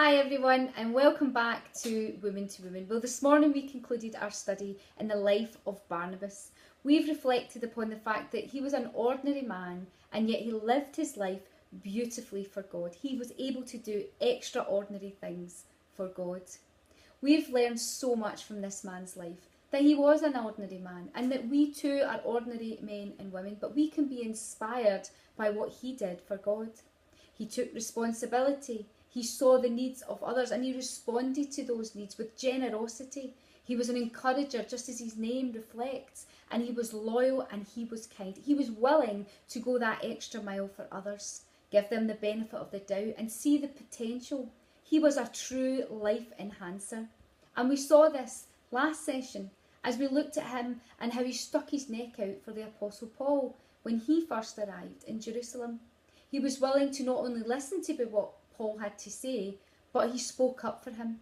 Hi everyone and welcome back to Woman2Woman. Well, this morning we concluded our study in the life of Barnabas. We've reflected upon the fact that he was an ordinary man and yet he lived his life beautifully for God. He was able to do extraordinary things for God. We've learned so much from this man's life, that he was an ordinary man and that we too are ordinary men and women, but we can be inspired by what he did for God. He took responsibility. He saw the needs of others and he responded to those needs with generosity. He was an encourager, just as his name reflects, and he was loyal and he was kind. He was willing to go that extra mile for others, give them the benefit of the doubt and see the potential. He was a true life enhancer. And we saw this last session as we looked at him and how he stuck his neck out for the Apostle Paul when he first arrived in Jerusalem. He was willing to not only listen to what Paul had to say, but he spoke up for him.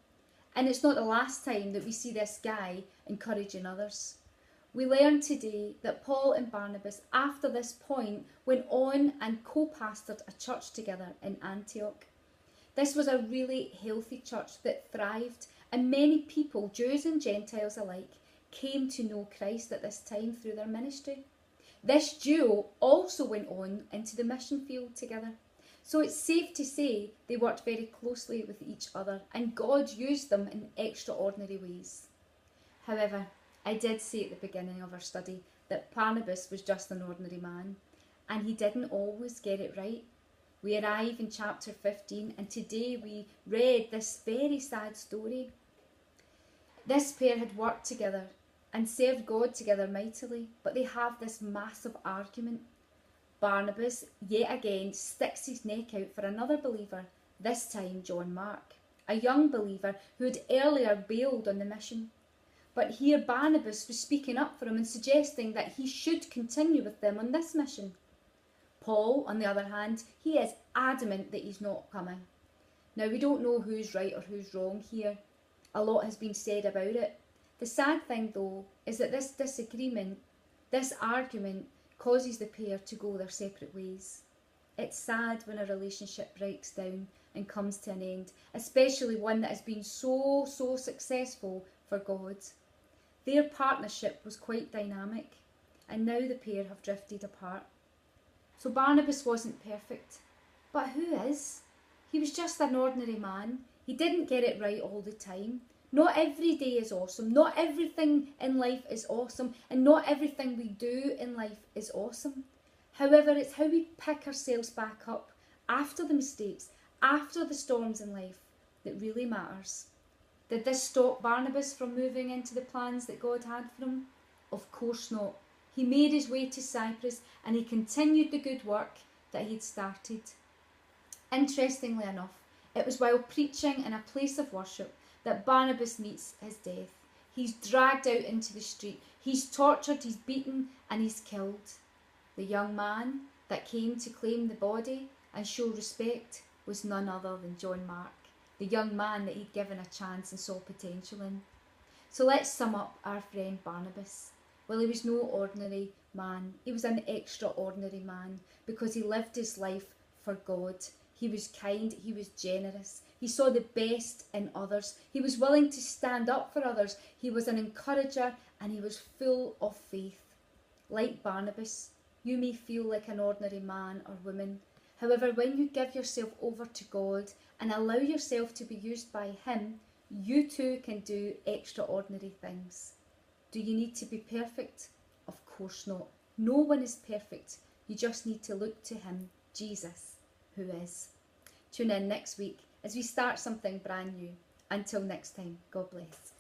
And it's not the last time that we see this guy encouraging others. We learn today that Paul and Barnabas, after this point, went on and co-pastored a church together in Antioch. This was a really healthy church that thrived, and many people, Jews and Gentiles alike, came to know Christ at this time through their ministry. This duo also went on into the mission field together. So it's safe to say they worked very closely with each other and God used them in extraordinary ways. However, I did say at the beginning of our study that Barnabas was just an ordinary man and he didn't always get it right. We arrive in chapter 15 and today we read this very sad story. This pair had worked together and served God together mightily, but they have this massive argument. Barnabas, yet again, sticks his neck out for another believer, this time John Mark, a young believer who had earlier bailed on the mission. But here Barnabas was speaking up for him and suggesting that he should continue with them on this mission. Paul, on the other hand, he is adamant that he's not coming. Now, we don't know who's right or who's wrong here. A lot has been said about it. The sad thing, though, is that this disagreement, this argument, causes the pair to go their separate ways. It's sad when a relationship breaks down and comes to an end, especially one that has been so successful for God. Their partnership was quite dynamic, and now the pair have drifted apart. So Barnabas wasn't perfect, but who is? He was just an ordinary man. He didn't get it right all the time. Not every day is awesome. Not everything in life is awesome. And not everything we do in life is awesome. However, it's how we pick ourselves back up after the mistakes, after the storms in life, that really matters. Did this stop Barnabas from moving into the plans that God had for him? Of course not. He made his way to Cyprus and he continued the good work that he'd started. Interestingly enough, it was while preaching in a place of worship that Barnabas meets his death. He's dragged out into the street. He's tortured, he's beaten, and he's killed. The young man that came to claim the body and show respect was none other than John Mark, the young man that he'd given a chance and saw potential in. So let's sum up our friend Barnabas. Well, he was no ordinary man. He was an extraordinary man because he lived his life for God. He was kind, he was generous. He saw the best in others. He was willing to stand up for others. He was an encourager and he was full of faith. Like Barnabas, you may feel like an ordinary man or woman. However, when you give yourself over to God and allow yourself to be used by him, you too can do extraordinary things. Do you need to be perfect? Of course not. No one is perfect. You just need to look to him, Jesus, who is. Tune in next week as we start something brand new. Until next time, God bless.